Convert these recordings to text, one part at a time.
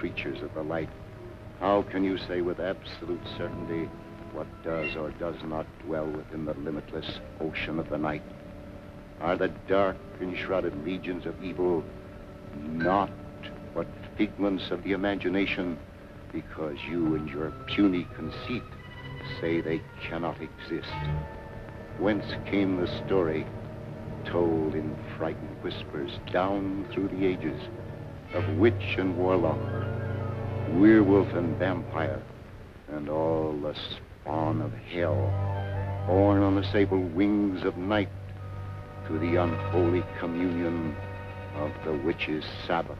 creatures of the light. How can you say with absolute certainty what does or does not dwell within the limitless ocean of the night? Are the dark enshrouded legions of evil not but figments of the imagination, because you and your puny conceit say they cannot exist? Whence came the story, told in frightened whispers down through the ages, of witch and warlock, werewolf and vampire, and all the spawn of hell, born on the sable wings of night to the unholy communion of the witch's Sabbath?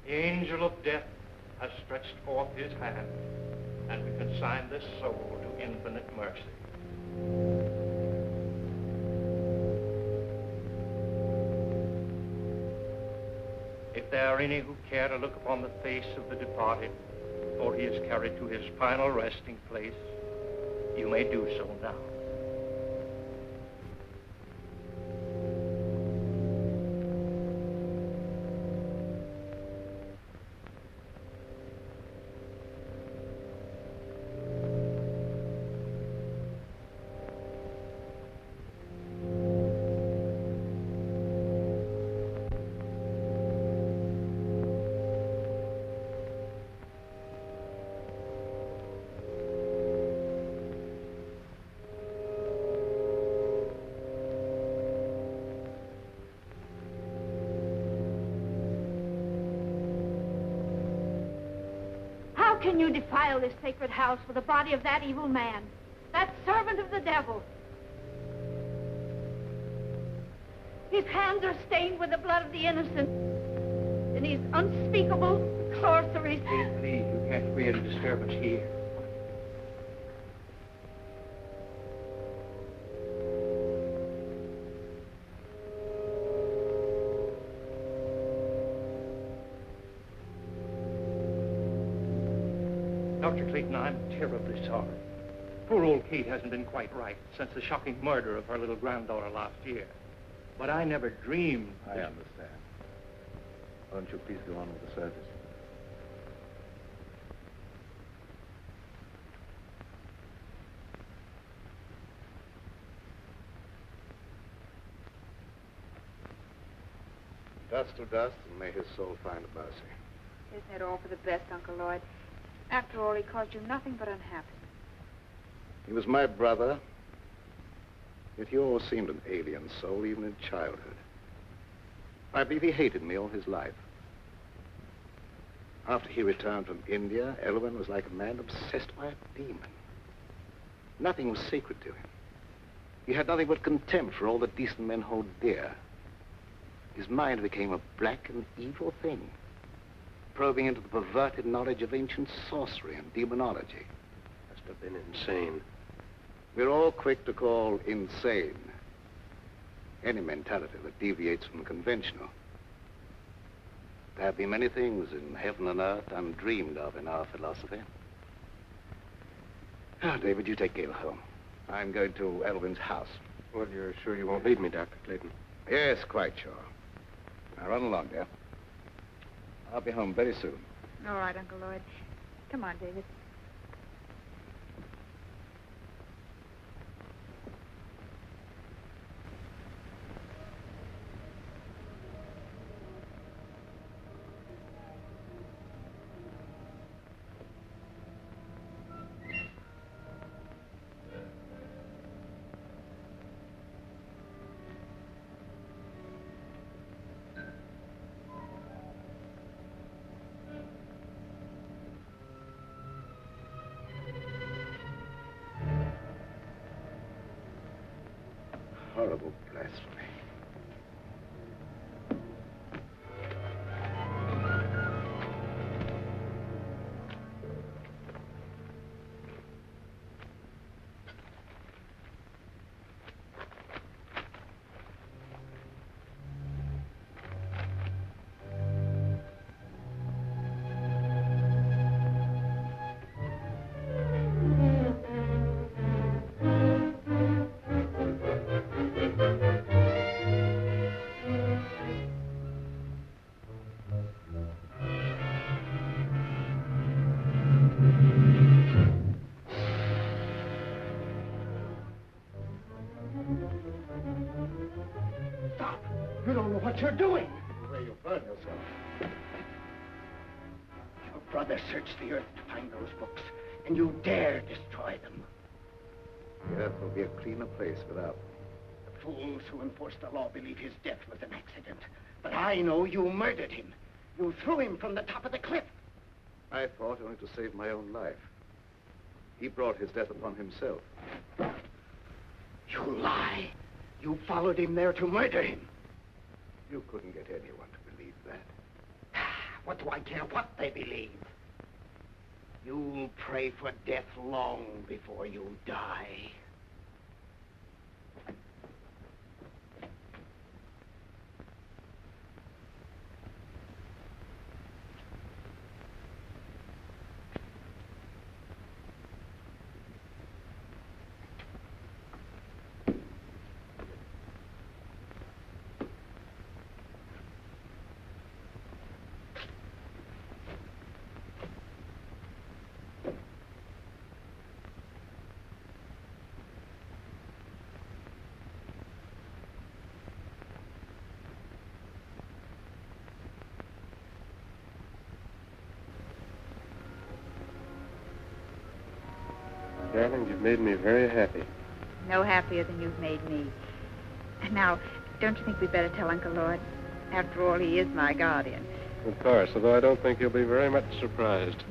The angel of death has stretched forth his hand and we consign this soul to infinite mercy. If there are any who care to look upon the face of the departed before he is carried to his final resting place, you may do so now. How can you defile this sacred house with the body of that evil man, that servant of the devil? His hands are stained with the blood of the innocent. In these unspeakable sorceries. Please, you can't create a disturbance here. Dr. Clayton, I'm terribly sorry. Poor old Kate hasn't been quite right since the shocking murder of her little granddaughter last year. But I never dreamed... I understand. Why don't you please go on with the service? Dust to dust, and may his soul find mercy. Isn't it all for the best, Uncle Lloyd? After all, he caused you nothing but unhappiness. He was my brother, yet he always seemed an alien soul, even in childhood. I believe he hated me all his life. After he returned from India, Elwyn was like a man obsessed by a demon. Nothing was sacred to him. He had nothing but contempt for all that decent men hold dear. His mind became a black and evil thing, probing into the perverted knowledge of ancient sorcery and demonology. Must have been insane. We're all quick to call insane any mentality that deviates from the conventional. There have been many things in heaven and earth undreamed of in our philosophy. Now, David, you take Gail home. I'm going to Elwyn's house. Well, you're sure you won't leave me, Dr. Clayton? Yes, quite sure. Now, run along, dear. I'll be home very soon. All right, Uncle Lloyd. Come on, David. horrible blasphemy. Stop! You don't know what you're doing. Where you burn yourself. Your brother searched the earth to find those books, and you dare destroy them. The earth will be a cleaner place without them. The fools who enforce the law believe his death was an accident. But I know you murdered him. You threw him from the top of the cliff. I fought only to save my own life. He brought his death upon himself. You lie. You followed him there to murder him. You couldn't get anyone to believe that. What do I care what they believe? You'll pray for death long before you die. Darling, you've made me very happy. No happier than you've made me. Now, don't you think we'd better tell Uncle Lloyd? After all, he is my guardian. Of course, although I don't think he'll be very much surprised.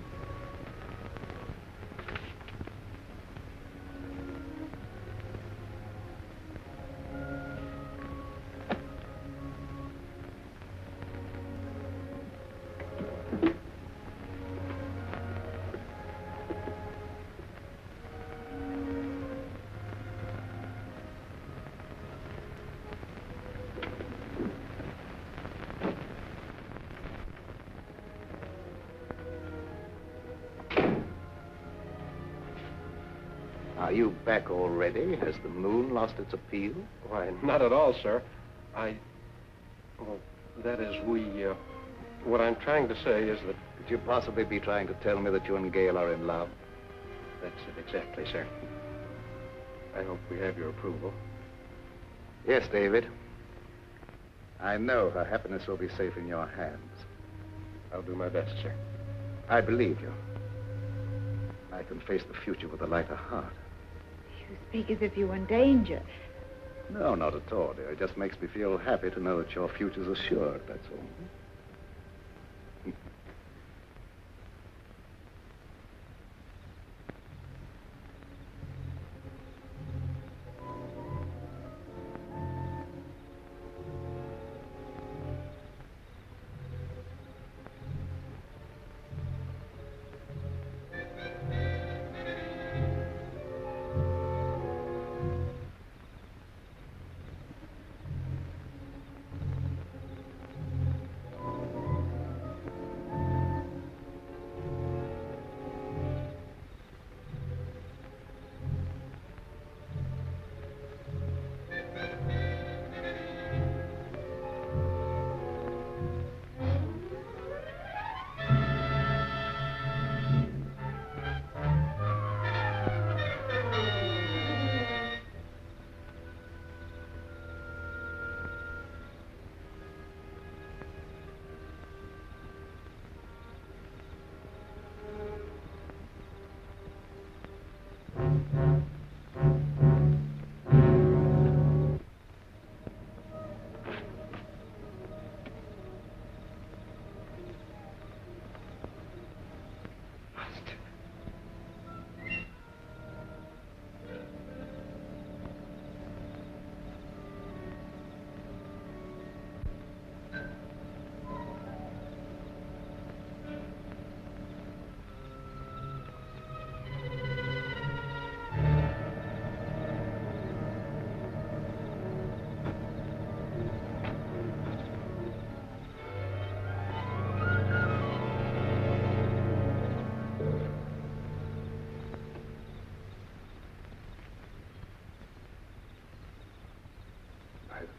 Are you back already? Has the moon lost its appeal? Why, not at all, sir. Well, that is, what I'm trying to say is that... Could you possibly be trying to tell me that you and Gail are in love? That's it exactly, sir. I hope we have your approval. Yes, David. I know her happiness will be safe in your hands. I'll do my best, sir. I believe you. I can face the future with a lighter heart. You speak as if you were in danger. No, not at all, dear. It just makes me feel happy to know that your future's assured, that's all.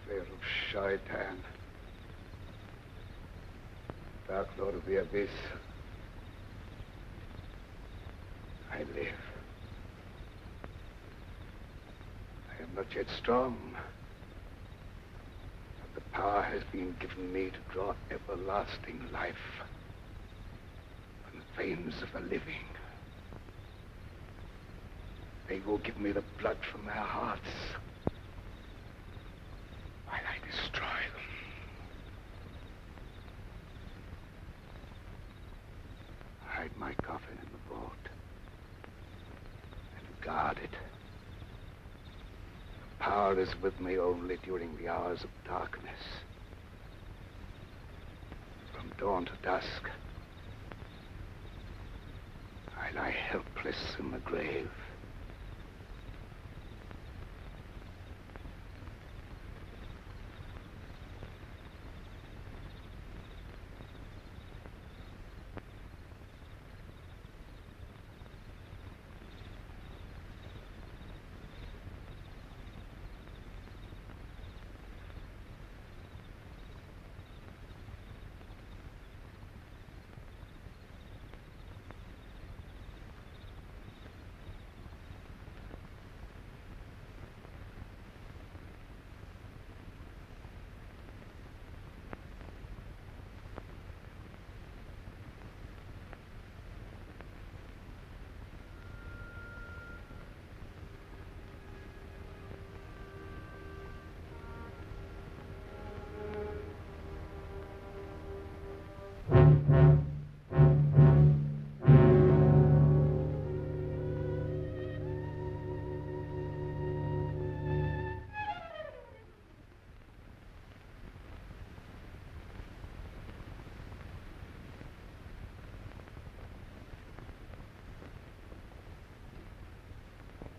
Veil of Shaitan. Dark Lord of the Abyss. I live. I am not yet strong. But the power has been given me to draw everlasting life from the veins of the living. They will give me the blood from their hearts while I destroy them. Hide my coffin in the vault and guard it. The power is with me only during the hours of darkness. From dawn to dusk, I lie helpless in the grave.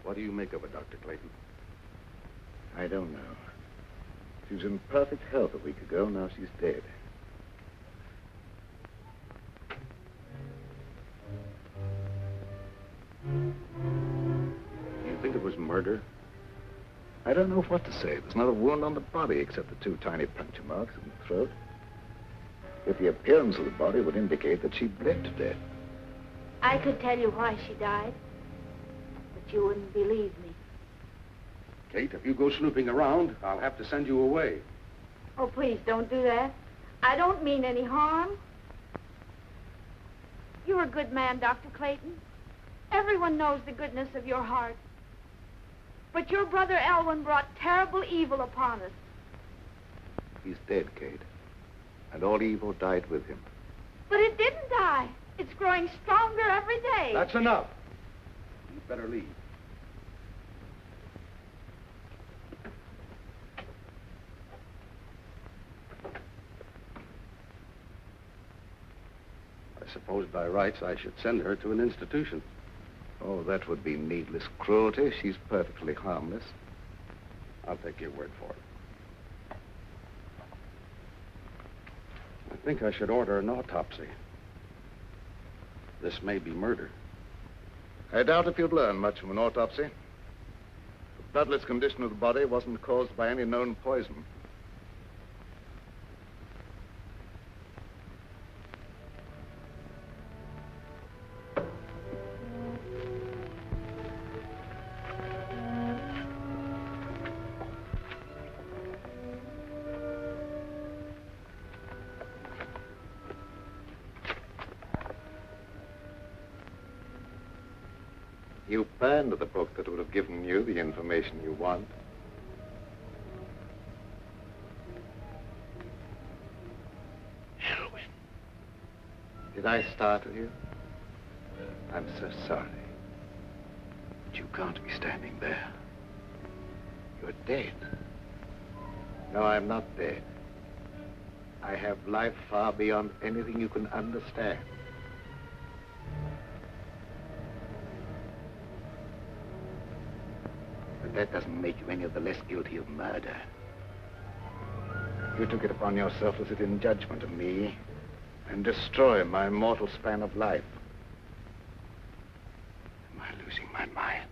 What do you make of her, Dr. Clayton? I don't know. She was in perfect health a week ago. Now she's dead. You think it was murder? I don't know what to say. There's not a wound on the body except the two tiny puncture marks in the throat. If the appearance of the body would indicate that she bled to death. I could tell you why she died, but you wouldn't believe me. Kate, if you go snooping around, I'll have to send you away. Oh, please don't do that. I don't mean any harm. You're a good man, Dr. Clayton. Everyone knows the goodness of your heart. But your brother Elwyn brought terrible evil upon us. He's dead, Kate. And all evil died with him. But it didn't die. It's growing stronger every day. That's enough. You'd better leave. I suppose by rights I should send her to an institution. Oh, that would be needless cruelty. She's perfectly harmless. I'll take your word for it. I think I should order an autopsy. This may be murder. I doubt if you'd learn much from an autopsy. The bloodless condition of the body wasn't caused by any known poison. You burned the book that would have given you the information you want. Elwyn. Did I startle you? I'm so sorry. But you can't be standing there. You're dead. No, I'm not dead. I have life far beyond anything you can understand. That doesn't make you any of the less guilty of murder. You took it upon yourself to sit in judgment of me and destroy my mortal span of life. Am I losing my mind?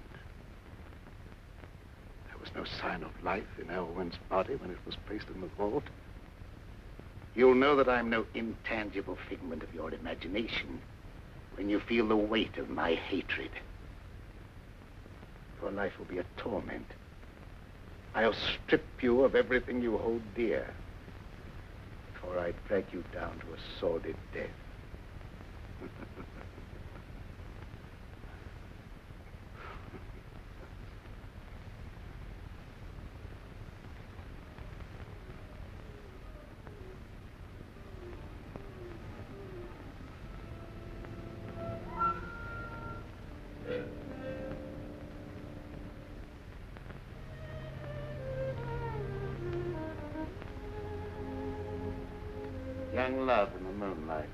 There was was no sign of life in Elwyn's body when it was placed in the vault. You'll know that I'm no intangible figment of your imagination when you feel the weight of my hatred. Your life will be a torment. I'll strip you of everything you hold dear before I drag you down to a sordid death. Young love in the moonlight,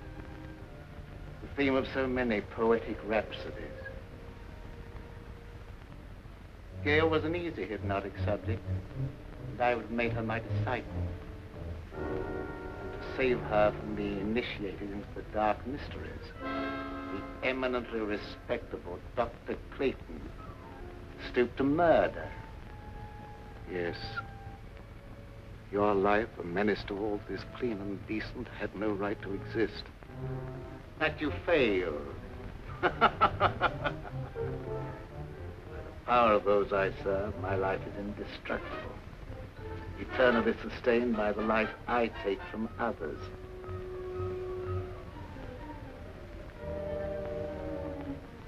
the theme of so many poetic rhapsodies. Gail was an easy hypnotic subject, and I would have made her my disciple. And to save her from being initiated into the dark mysteries, the eminently respectable Dr. Clayton stooped to murder. Yes. Your life, a menace to all that is clean and decent, had no right to exist. That you failed. By the power of those I serve, my life is indestructible, eternally sustained by the life I take from others.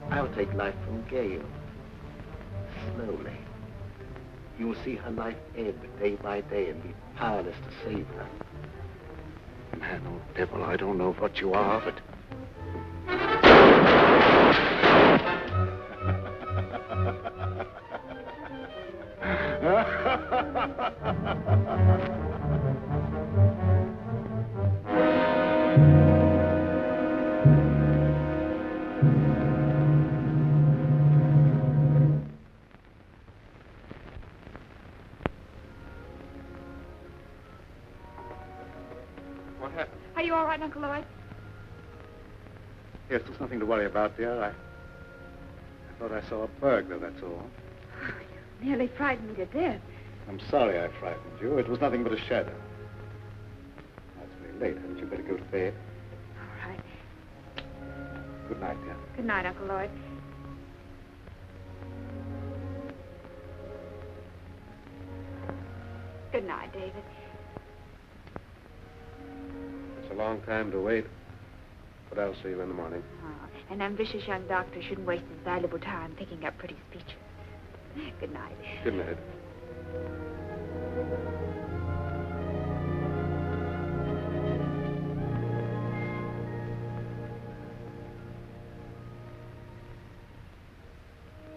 I will take life from Gail, slowly. You will see her life ebb day by day and be powerless to save her. Man, oh devil, I don't know what you are, but... Are you all right, Uncle Lloyd? Yes, there's nothing to worry about, dear. I thought I saw a burglar, that's all. Oh, you nearly frightened me to death. I'm sorry I frightened you. It was nothing but a shadow. Now, it's very late. Hadn't you better go to bed? All right. Good night, dear. Good night, Uncle Lloyd. Good night, David. It's a long time to wait, but I'll see you in the morning. Oh, an ambitious young doctor shouldn't waste his valuable time picking up pretty speeches. Good night. Good night.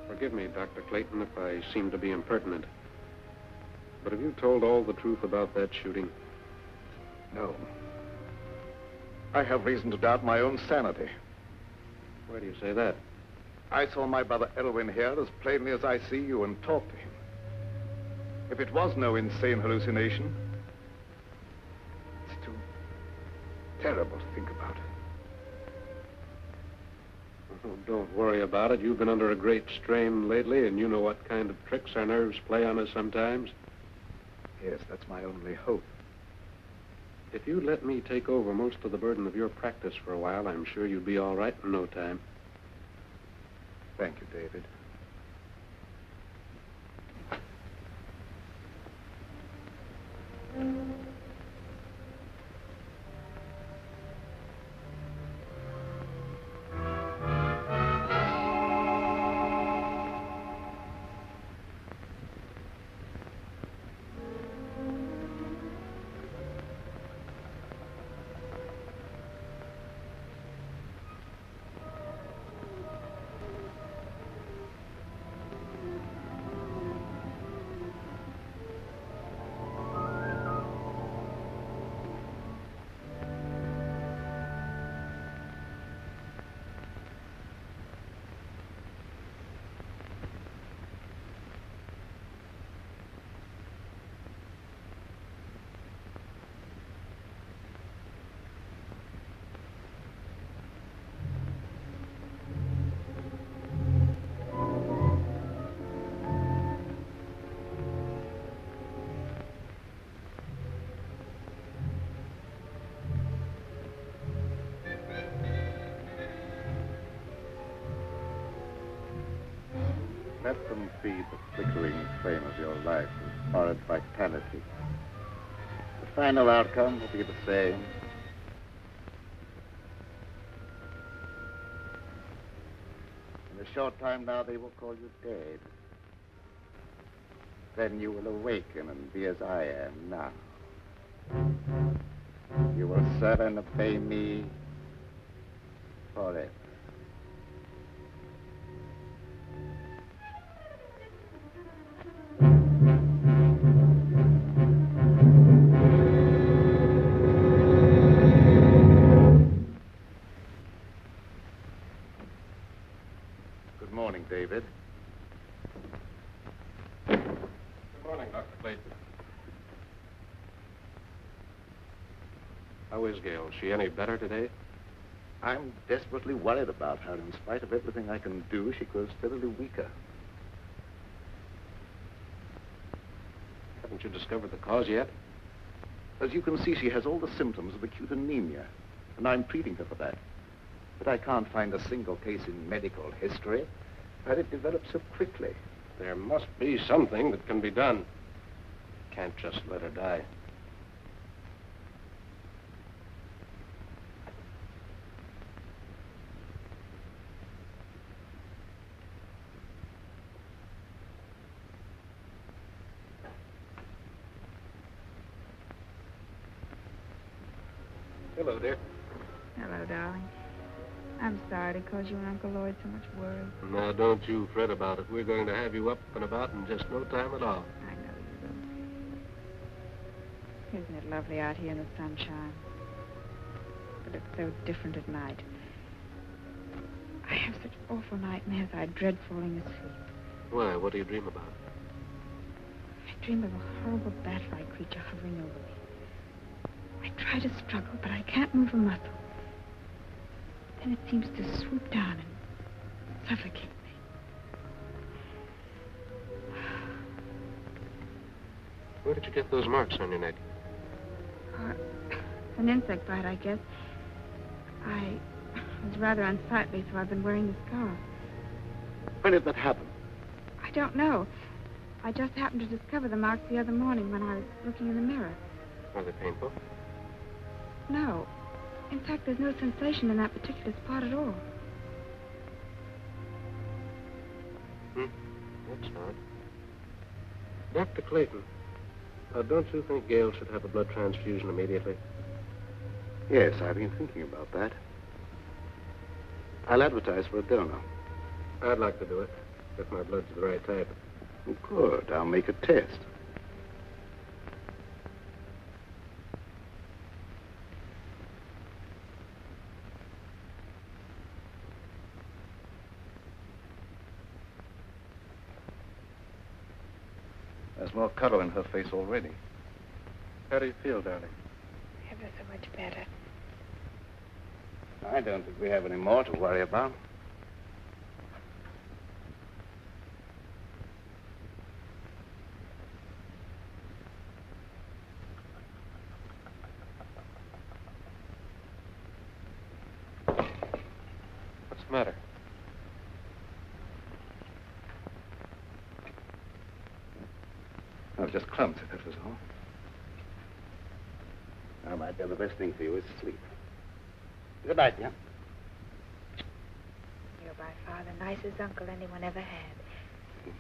Forgive me, Dr. Clayton, if I seem to be impertinent. But have you told all the truth about that shooting? No. I have reason to doubt my own sanity. Why do you say that? I saw my brother Elwyn here as plainly as I see you and talked to him. If it was no insane hallucination, it's too terrible to think about. Oh, don't worry about it. You've been under a great strain lately, and you know what kind of tricks our nerves play on us sometimes. Yes, that's my only hope. If you'd let me take over most of the burden of your practice for a while, I'm sure you'd be all right in no time. Thank you, David. Let them feed the flickering flame of your life with horrid vitality. The final outcome will be the same. In a short time now, they will call you dead. Then you will awaken and be as I am now. You will serve and obey me forever. Good morning, David. Good morning, Dr. Clayton. How is Gail? Is she any better today? I'm desperately worried about her. In spite of everything I can do, she grows steadily weaker. Haven't you discovered the cause yet? As you can see, she has all the symptoms of acute anemia, and I'm treating her for that. But I can't find a single case in medical history where it developed so quickly. There must be something that can be done. Can't just let her die. Hello, dear. Hello, darling. I'm sorry to cause you and Uncle Lloyd so much worry. Now, don't you fret about it. We're going to have you up and about in just no time at all. I know you will. Isn't it lovely out here in the sunshine? But it's so different at night. I have such awful nightmares. I dread falling asleep. Why? What do you dream about? I dream of a horrible bat-like creature hovering over me. I try to struggle, but I can't move a muscle. Then it seems to swoop down and suffocate me. Where did you get those marks on your neck? It's an insect bite, I guess. I was rather unsightly, so I've been wearing the scarf. When did that happen? I don't know. I just happened to discover the marks the other morning when I was looking in the mirror. Are they painful? No. In fact, there's no sensation in that particular spot at all. That's odd. Dr. Clayton, don't you think Gail should have a blood transfusion immediately? Yes, I've been thinking about that. I'll advertise for a donor. I'd like to do it, if my blood's the right type. Oh, good. I'll make a test. There's more color in her face already. How do you feel, darling? Ever so much better. I don't think we have any more to worry about. What's the matter? I was just clumsy, that was all. Now, my dear, the best thing for you is sleep. Good night, dear. You're by far the nicest uncle anyone ever had.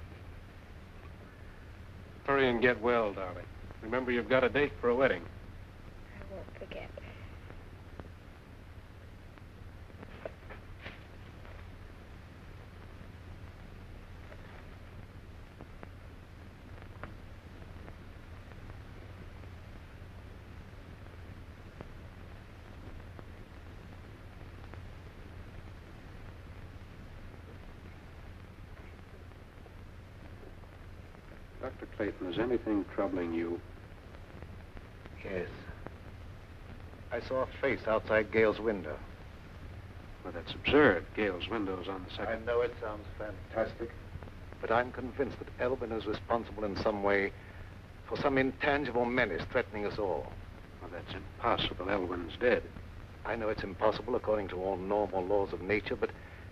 Hurry and get well, darling. Remember, you've got a date for a wedding. I won't forget. Dr. Clayton, is anything troubling you? Yes. I saw a face outside Gail's window. Well, that's absurd. Gail's window's on the I second. know it sounds fantastic, but I'm convinced that Elvin is responsible in some way for some intangible menace threatening us all. Well, that's impossible. Elwyn's dead. I know it's impossible according to all normal laws of nature, but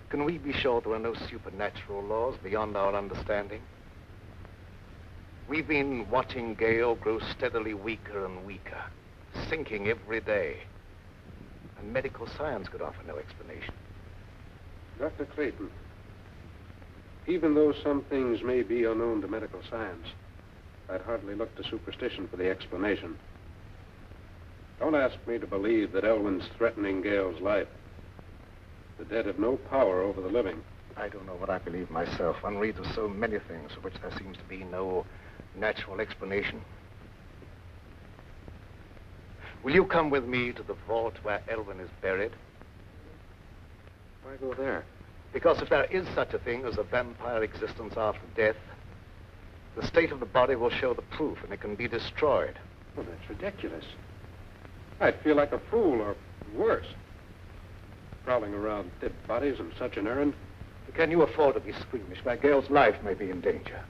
Can we be sure there are no supernatural laws beyond our understanding? We've been watching Gale grow steadily weaker and weaker, sinking every day. And medical science could offer no explanation. Dr. Clayton, even though some things may be unknown to medical science, I'd hardly look to superstition for the explanation. Don't ask me to believe that Elwyn's threatening Gale's life. The dead have no power over the living. I don't know what I believe myself. One reads of so many things for which there seems to be no natural explanation. Will you come with me to the vault where Elwyn is buried? Why go there? Because if there is such a thing as a vampire existence after death, the state of the body will show the proof and it can be destroyed. Well, that's ridiculous. I'd feel like a fool, or worse. Prowling around dead bodies on such an errand. Can you afford to be squeamish where Gale's life may be in danger?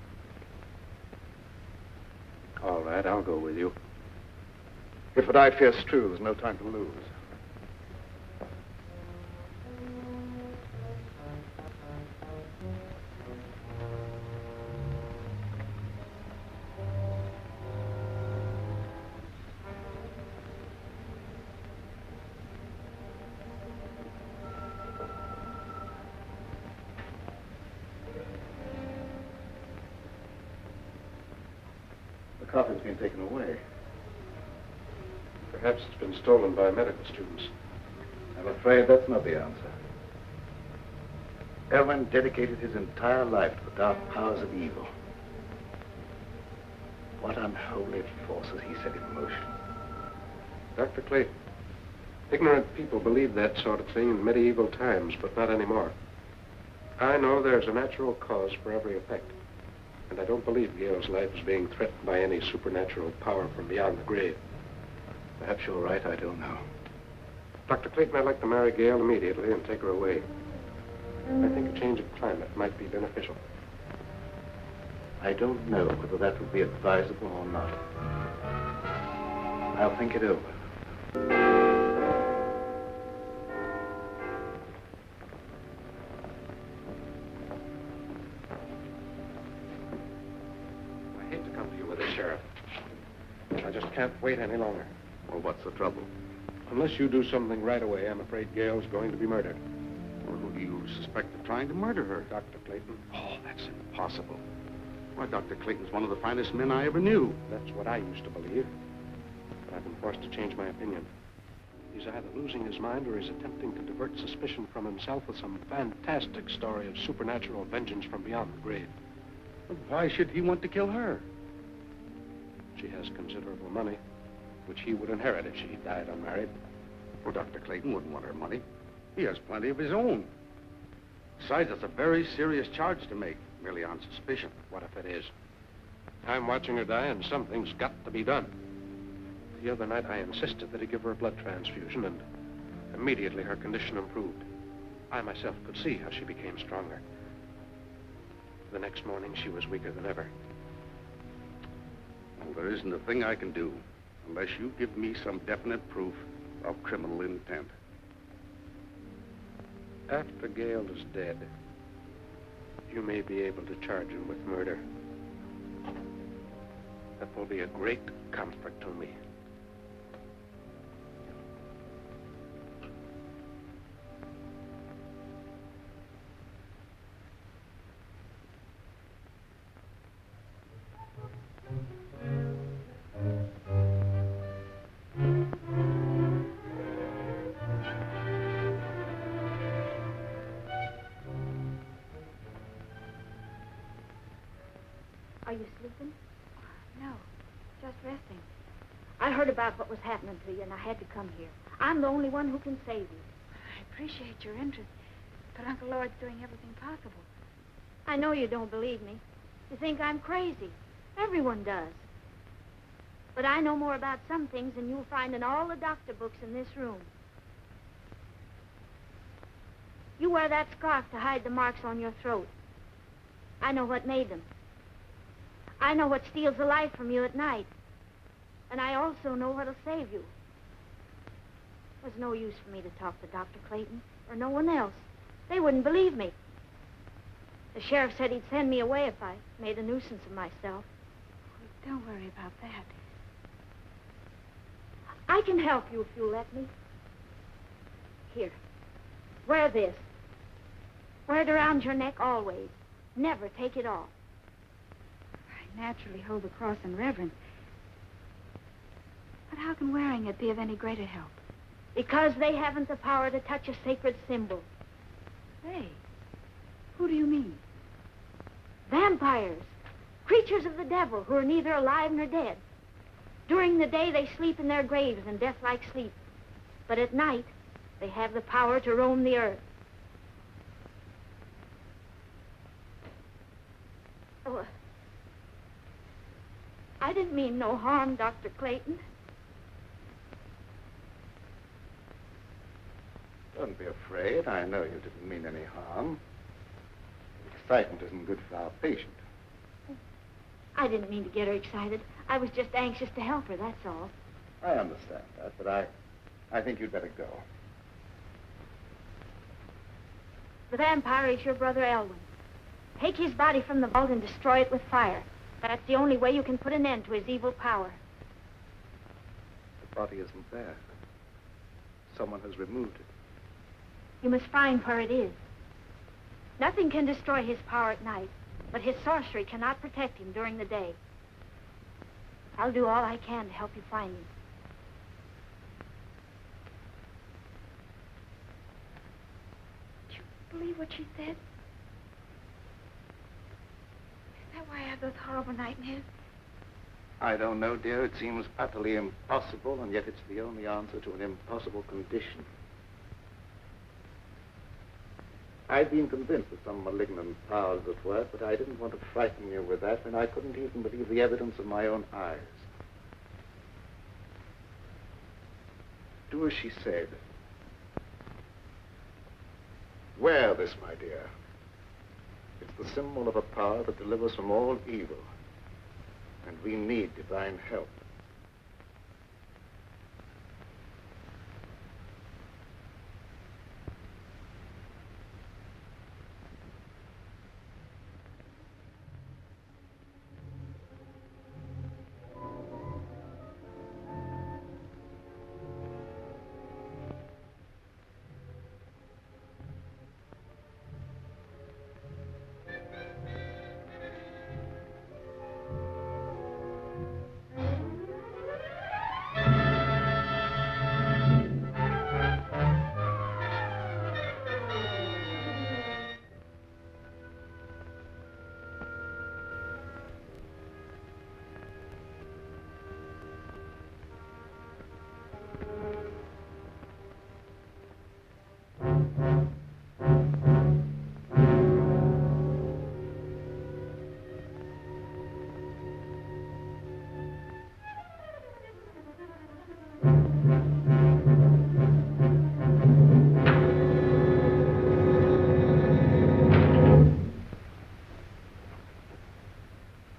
All right, I'll go with you. If what I fear is true, there's no time to lose. The coffin's been taken away. Perhaps it's been stolen by medical students. I'm afraid that's not the answer. Elwyn dedicated his entire life to the dark powers of evil. What unholy forces he set in motion. Dr. Clayton, ignorant people believed that sort of thing in medieval times, but not anymore. I know there's a natural cause for every effect. And I don't believe Gale's life is being threatened by any supernatural power from beyond the grave. Perhaps you're right, I don't know. Dr. Clayton, I'd like to marry Gale immediately and take her away. I think a change of climate might be beneficial. I don't know whether that would be advisable or not. I'll think it over. I hate to come to you with this, Sheriff. I just can't wait any longer. Well, what's the trouble? Unless you do something right away, I'm afraid Gale's going to be murdered. Well, who do you suspect of trying to murder her? Dr. Clayton. Oh, that's impossible. Why, Dr. Clayton's one of the finest men I ever knew. That's what I used to believe. But I've been forced to change my opinion. He's either losing his mind or he's attempting to divert suspicion from himself with some fantastic story of supernatural vengeance from beyond the grave. But why should he want to kill her? She has considerable money, which he would inherit if she died unmarried. Well, Dr. Clayton wouldn't want her money. He has plenty of his own. Besides, it's a very serious charge to make, merely on suspicion. What if it is? I'm watching her die, and something's got to be done. The other night, I insisted that he give her a blood transfusion, and immediately her condition improved. I myself could see how she became stronger. The next morning, she was weaker than ever. Well, there isn't a thing I can do unless you give me some definite proof of criminal intent. After Gale is dead, you may be able to charge him with murder. That will be a great comfort to me. Are you sleeping? No, just resting. I heard about what was happening to you, and I had to come here. I'm the only one who can save you. I appreciate your interest, but Uncle Lord's doing everything possible. I know you don't believe me. You think I'm crazy. Everyone does. But I know more about some things than you'll find in all the doctor books in this room. You wear that scarf to hide the marks on your throat. I know what made them. I know what steals the life from you at night. And I also know what'll save you. There's no use for me to talk to Dr. Clayton or no one else. They wouldn't believe me. The sheriff said he'd send me away if I made a nuisance of myself. Don't worry about that. I can help you if you'll let me. Here, wear this. Wear it around your neck always. Never take it off. I naturally hold the cross in reverence. But how can wearing it be of any greater help? Because they haven't the power to touch a sacred symbol. They? Who do you mean? Vampires. Creatures of the devil who are neither alive nor dead. During the day, they sleep in their graves in death-like sleep. But at night, they have the power to roam the earth. Oh, I didn't mean no harm, Dr. Clayton. Don't be afraid. I know you didn't mean any harm. Excitement isn't good for our patient. I didn't mean to get her excited. I was just anxious to help her, that's all. I understand that, but I think you'd better go. The vampire is your brother Elwyn. Take his body from the vault and destroy it with fire. That's the only way you can put an end to his evil power. The body isn't there. Someone has removed it. You must find where it is. Nothing can destroy his power at night, but his sorcery cannot protect him during the day. I'll do all I can to help you find him. Did you believe what she said? Is that why I have those horrible nightmares? I don't know, dear. It seems utterly impossible, and yet it's the only answer to an impossible condition. I'd been convinced that some malignant power was at work, but I didn't want to frighten you with that when I couldn't even believe the evidence of my own eyes. Do as she said. Wear this, my dear. It's the symbol of a power that delivers from all evil. And we need divine help.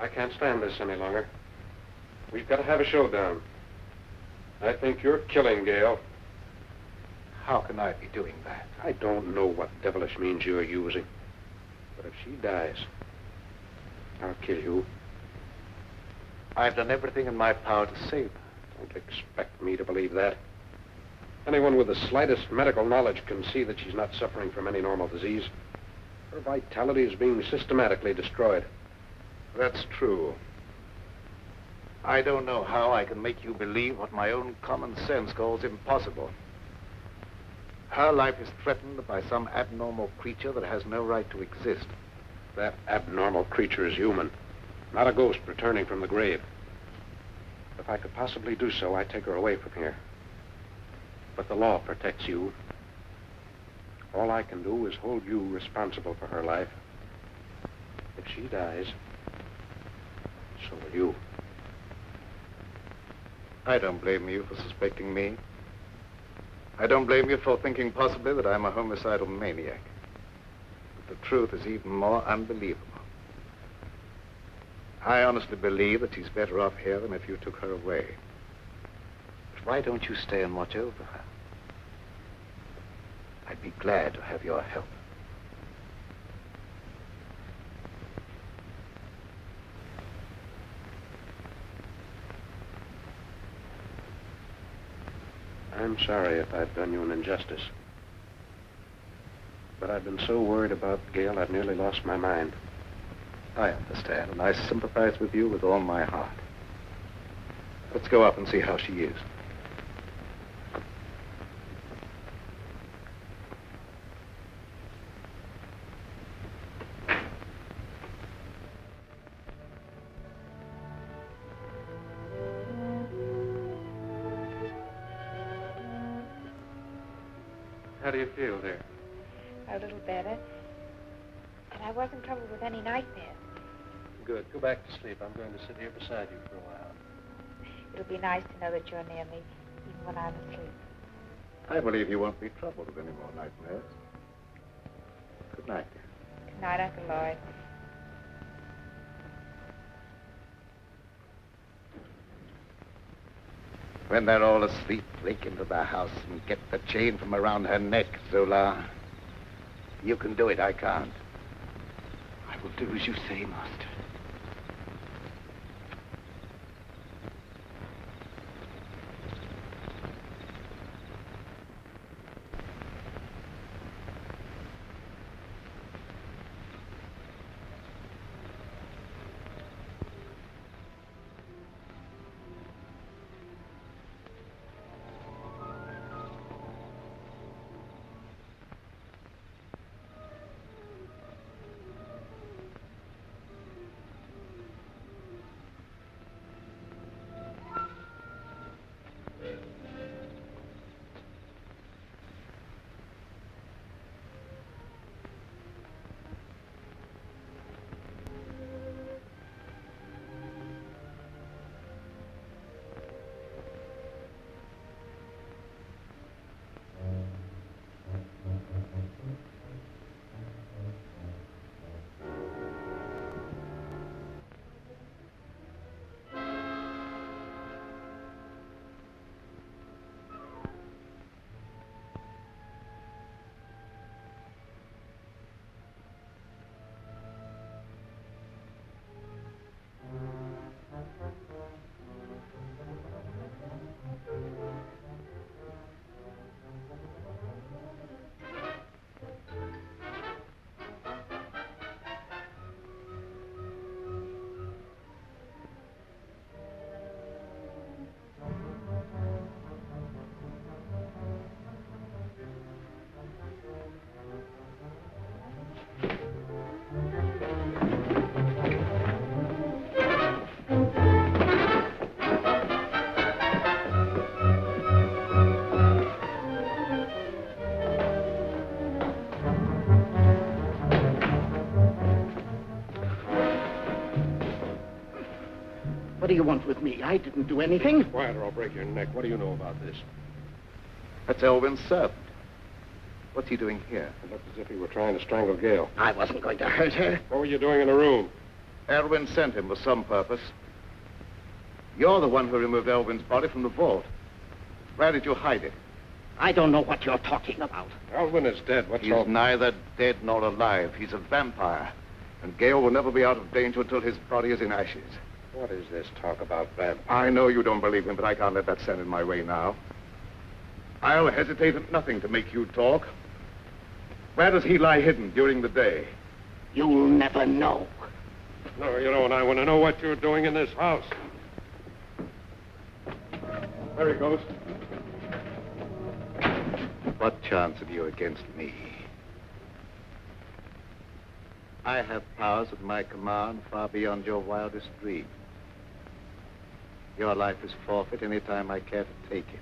I can't stand this any longer. We've got to have a showdown. I think you're killing Gail. How can I be doing that? I don't know what devilish means you're using. But if she dies, I'll kill you. I've done everything in my power to save her. Don't expect me to believe that. Anyone with the slightest medical knowledge can see that she's not suffering from any normal disease. Her vitality is being systematically destroyed. That's true. I don't know how I can make you believe what my own common sense calls impossible. Her life is threatened by some abnormal creature that has no right to exist. That abnormal creature is human, not a ghost returning from the grave. If I could possibly do so, I'd take her away from here. But the law protects you. All I can do is hold you responsible for her life. If she dies, so will you. I don't blame you for suspecting me. I don't blame you for thinking possibly that I'm a homicidal maniac. But the truth is even more unbelievable. I honestly believe that she's better off here than if you took her away. But why don't you stay and watch over her? I'd be glad to have your help. I'm sorry if I've done you an injustice. But I've been so worried about Gail, I've nearly lost my mind. I understand, and I sympathize with you with all my heart. Let's go up and see how she is. How do you feel, dear? A little better. And I wasn't troubled with any nightmares. Good. Go back to sleep. I'm going to sit here beside you for a while. It'll be nice to know that you're near me, even when I'm asleep. I believe you won't be troubled with any more nightmares. Good night, dear. Good night, Uncle Lloyd. When they're all asleep, break into the house and get the chain from around her neck, Zola. You can do it, I can't. I will do as you say, Master. What do you want with me? I didn't do anything. Quiet or I'll break your neck. What do you know about this? That's Elvin's servant. What's he doing here? It looked as if he were trying to strangle Gail. I wasn't going to hurt her. What were you doing in the room? Elvin sent him with some purpose. You're the one who removed Elvin's body from the vault. Where did you hide it? I don't know what you're talking about. Elvin is dead. What's He's all... neither dead nor alive. He's a vampire. And Gail will never be out of danger until his body is in ashes. What is this talk about vampires? I know you don't believe him, but I can't let that stand in my way now. I'll hesitate at nothing to make you talk. Where does he lie hidden during the day? You'll never know. No, you don't. I want to know what you're doing in this house. There he goes. What chance have you against me? I have powers at my command far beyond your wildest dreams. Your life is forfeit any time I care to take it.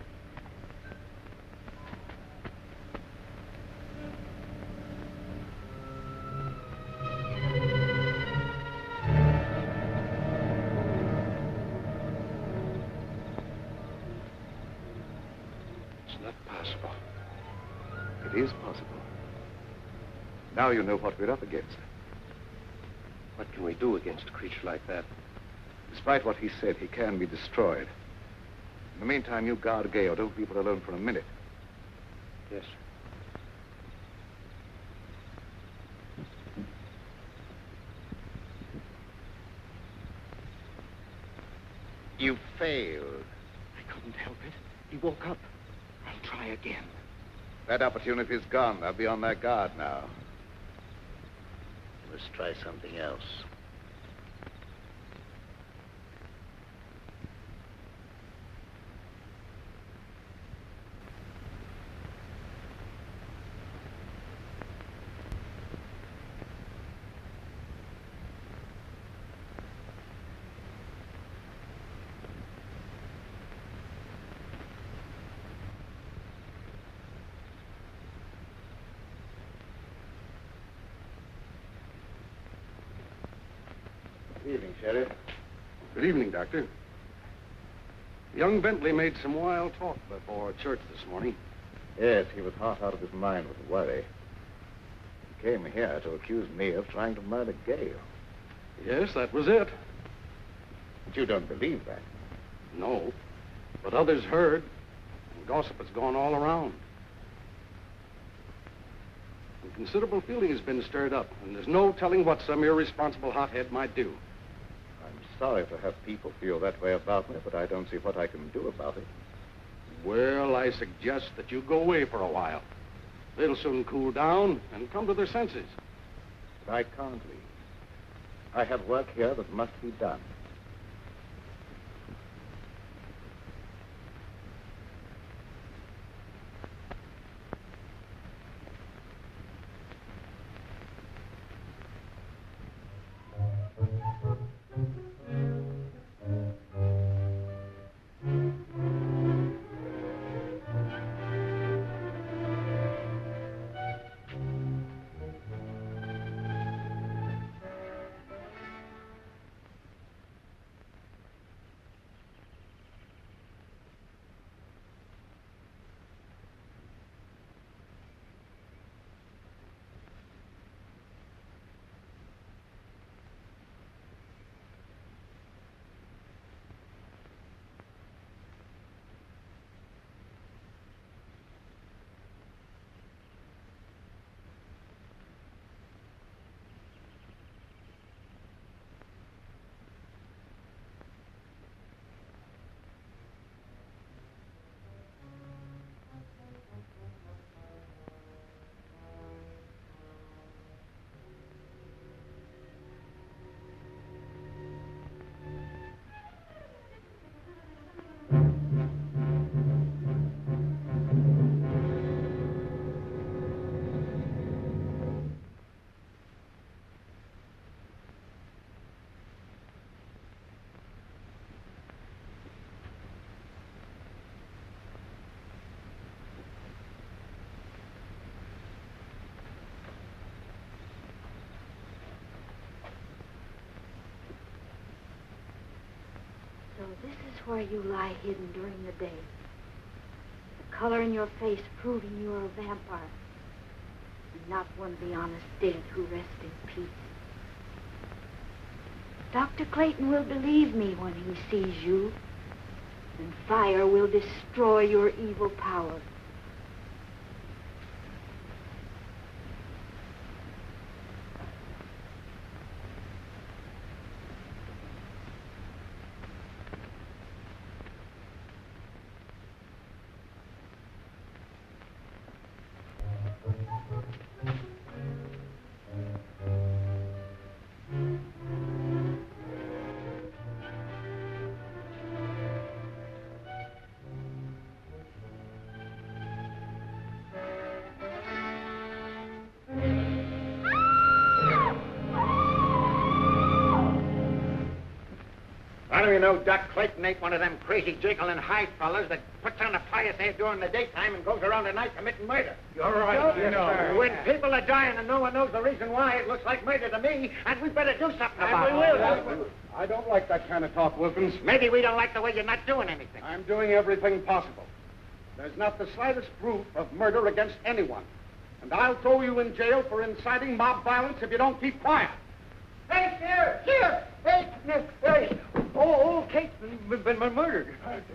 It's not possible. It is possible. Now you know what we're up against. What can we do against a creature like that? Despite what he said, he can be destroyed. In the meantime, you guard Gail. Don't leave her alone for a minute. Yes. You failed. I couldn't help it. He woke up. I try again. That opportunity's gone. I'll be on their guard now. Let's try something else. Good evening, Sheriff. Good evening, Doctor. Young Bentley made some wild talk before church this morning. Yes, he was half out of his mind with worry. He came here to accuse me of trying to murder Gale. Yes, that was it. But you don't believe that. No, but others heard, and gossip has gone all around. And considerable feeling has been stirred up, and there's no telling what some irresponsible hothead might do. I'm sorry to have people feel that way about me, but I don't see what I can do about it. Well, I suggest that you go away for a while. They'll soon cool down and come to their senses. But I can't leave. I have work here that must be done. So this is where you lie hidden during the day. The color in your face proving you are a vampire. And not one of the honest dead who rest in peace. Dr. Clayton will believe me when he sees you. And fire will destroy your evil power. How do you know Doc Clayton ain't one of them crazy jiggling high fellas that puts on a pious air during the daytime and goes around at night committing murder? You're right, you know. When people are dying and no one knows the reason why, it looks like murder to me, and we better do something about it. I don't like that kind of talk, Wilkins. Maybe we don't like the way you're not doing anything. I'm doing everything possible. There's not the slightest proof of murder against anyone. And I'll throw you in jail for inciting mob violence if you don't keep quiet. Hey, here! Hey! Oh, Kate's been murdered.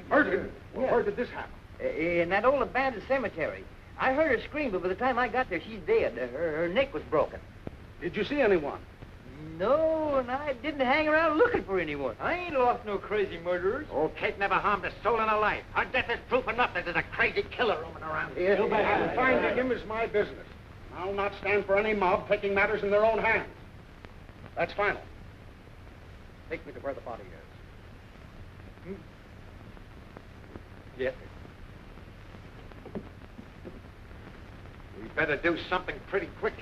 Murdered? Yeah. Where did this happen? In that old abandoned cemetery. I heard her scream, but by the time I got there, she's dead. Her neck was broken. Did you see anyone? No, and I didn't hang around looking for anyone. I ain't lost no crazy murderers. Oh, Kate never harmed a soul in her life. Her death is proof enough that there's a crazy killer roaming around here. And finding him is my business. I'll not stand for any mob taking matters in their own hands. That's final. Take me to where the body is. Yes, sir. We better do something pretty quick.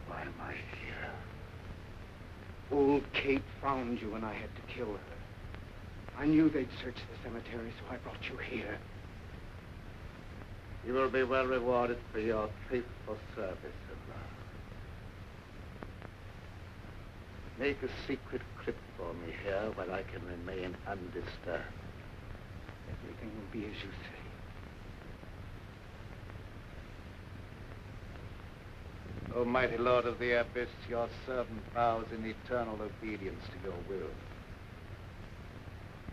Why am I here? Old Kate found you and I had to kill her. I knew they'd search the cemetery, so I brought you here. You will be well rewarded for your faithful service, Sir. Make a secret crypt for me here where I can remain undisturbed. Everything will be as you say. O mighty Lord of the Abyss, your servant vows in eternal obedience to your will.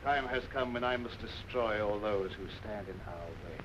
Time has come when I must destroy all those who stand in our way.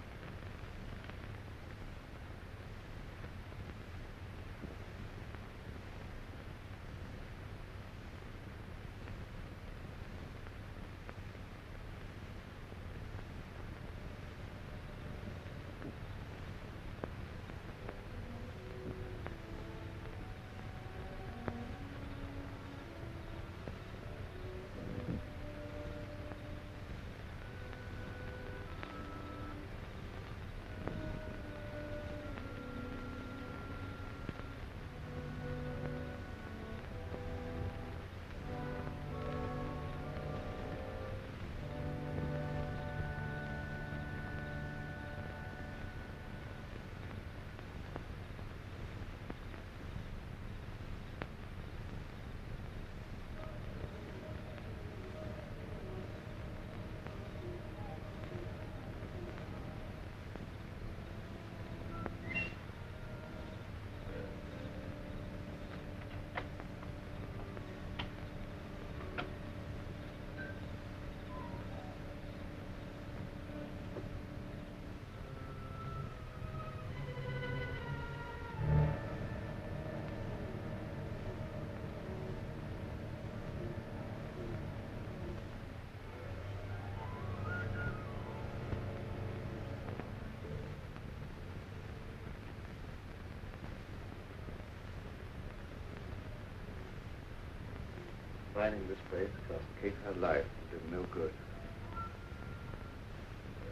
Finding this place cost Kate her life and did no good.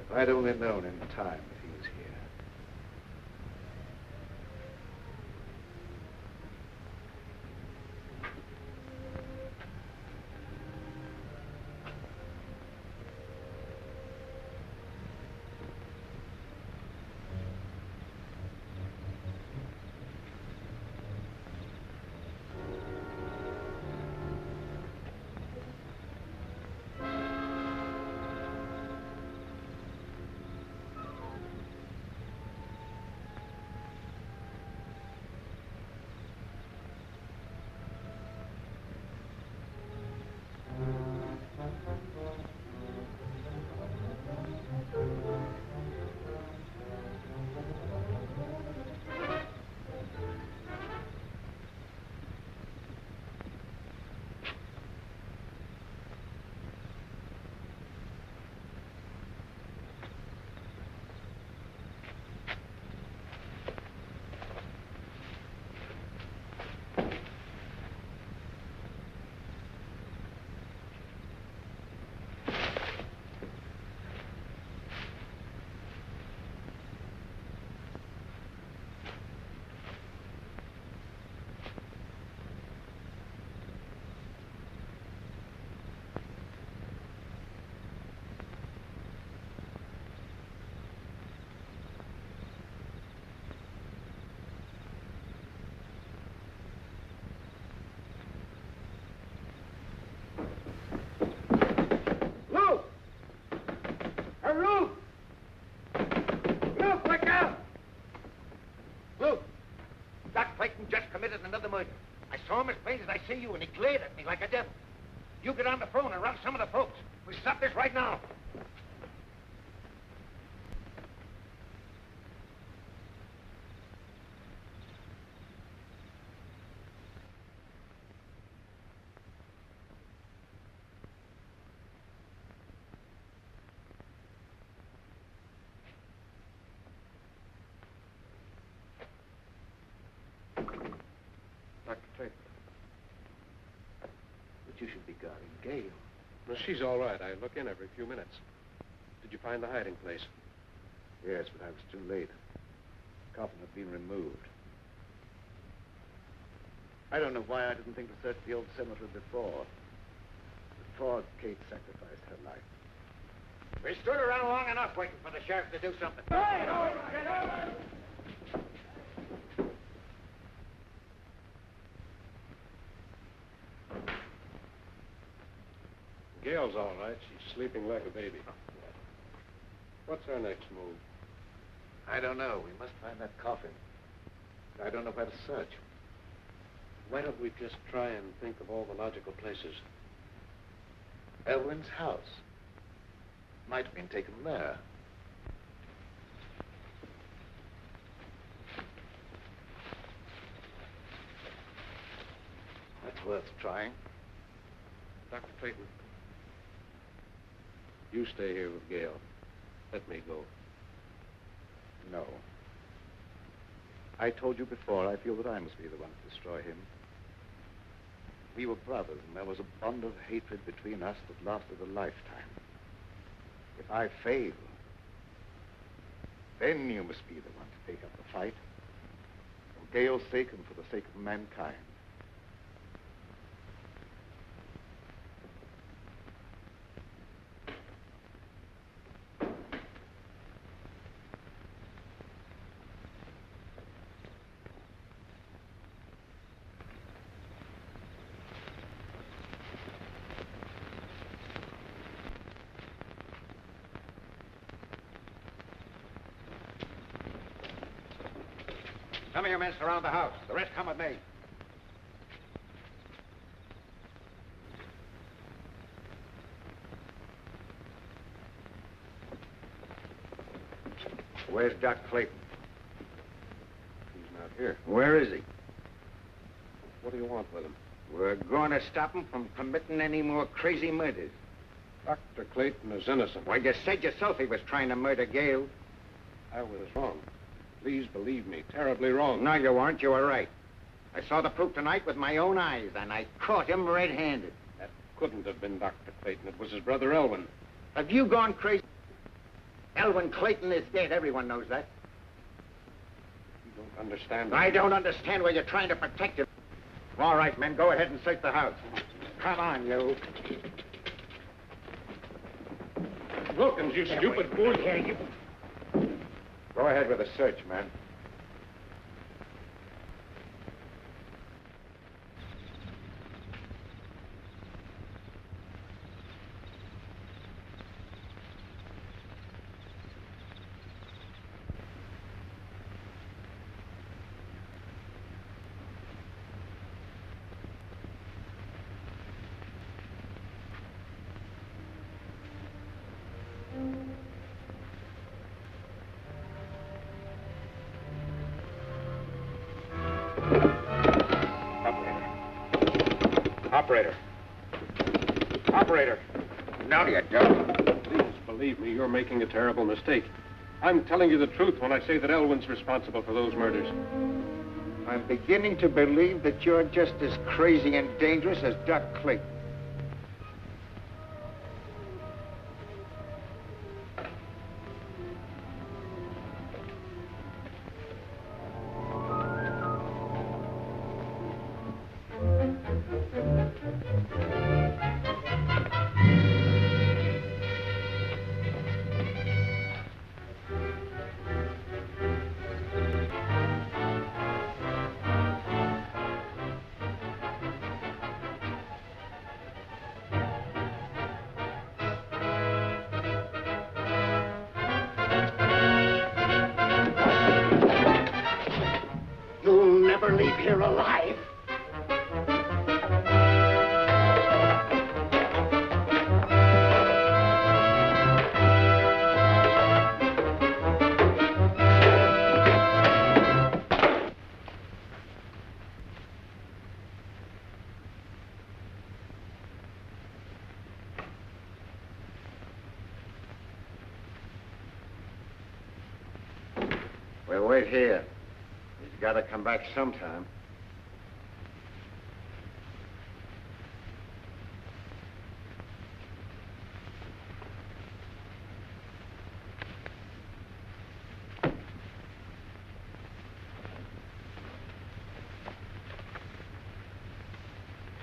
If I'd only known in time that he was here. see you, and he glared at me like a devil. You get on the phone and run some of the folks. We stop this right now. Dr. Clayton. But you should be guarding Gail. Well, she's all right. I look in every few minutes. Did you find the hiding place? Yes, but I was too late. The coffin had been removed. I don't know why I didn't think to search the old cemetery before. Before Kate sacrificed her life. We stood around long enough waiting for the sheriff to do something. Gail's all right. She's sleeping like a baby. What's our next move? I don't know. We must find that coffin. I don't know where to search. Why don't we just try and think of all the logical places? Elwyn's house. Might have been taken there. That's worth trying. Dr. Clayton, you stay here with Gail. Let me go. No. I told you before, I feel that I must be the one to destroy him. We were brothers, and there was a bond of hatred between us that lasted a lifetime. If I fail, then you must be the one to take up the fight. For Gail's sake and for the sake of mankind. Some of your men surround the house. The rest come with me. Where's Doc Clayton? He's not here. Where is he? What do you want with him? We're going to stop him from committing any more crazy murders. Dr. Clayton is innocent. Well, you said yourself he was trying to murder Gail. I was wrong. Please believe me, terribly wrong. No, you weren't. You were right. I saw the proof tonight with my own eyes, and I caught him red-handed. That couldn't have been Dr. Clayton. It was his brother Elwyn. Have you gone crazy? Elwyn Clayton is dead. Everyone knows that. You don't understand. I don't understand why you're trying to protect him. All right, men, go ahead and search the house. Come on, you. Wilkins, you stupid fool. Here, you. Go ahead with the search, man. Operator. Operator. No, you don't. Please believe me, you're making a terrible mistake. I'm telling you the truth when I say that Elwyn's responsible for those murders. I'm beginning to believe that you're just as crazy and dangerous as Doc Clayton. You'll never leave here alive. We'll wait here. He's got to come back sometime.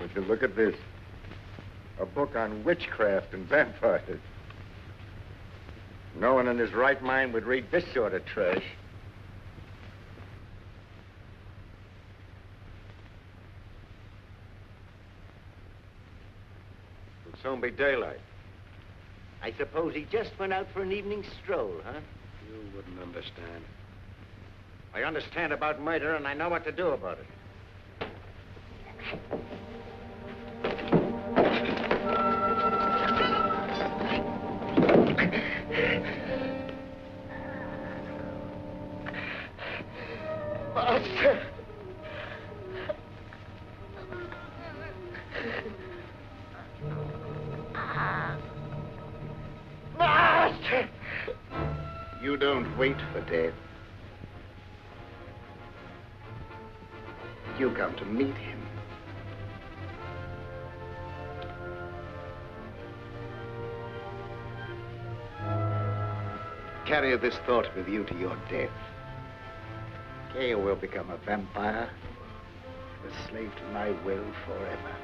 Would you look at this? A book on witchcraft and vampires. No one in his right mind would read this sort of trash. It'll soon be daylight. I suppose he just went out for an evening stroll, huh? You wouldn't understand. I understand about murder, and I know what to do about it. Master! Master! You don't wait for death. You come to meet him. Carry this thought with you to your death. You will become a vampire, a slave to my will forever.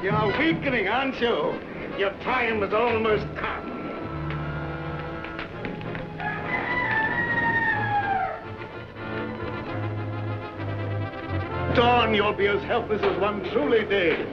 You're weakening, aren't you? Your time has almost come. Dawn, you'll be as helpless as one truly did.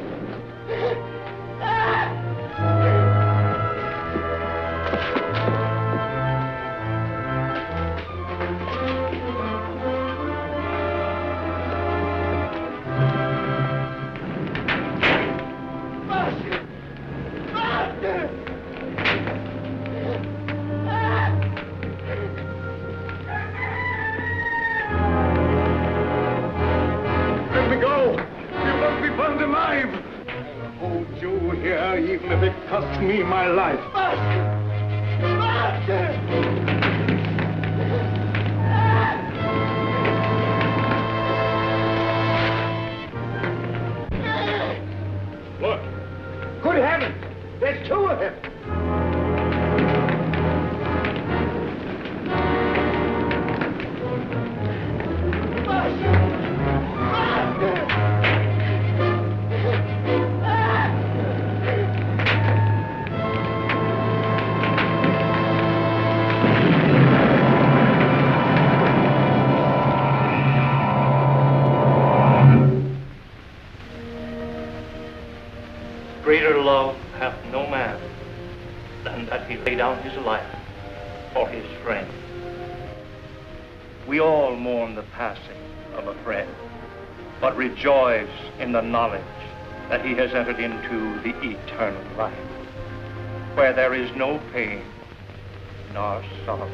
Me my life. Master! Master! Look. Good heavens! There's two of them. Greater love hath no man than that he lay down his life for his friend. We all mourn the passing of a friend, but rejoice in the knowledge that he has entered into the eternal life, where there is no pain nor sorrow.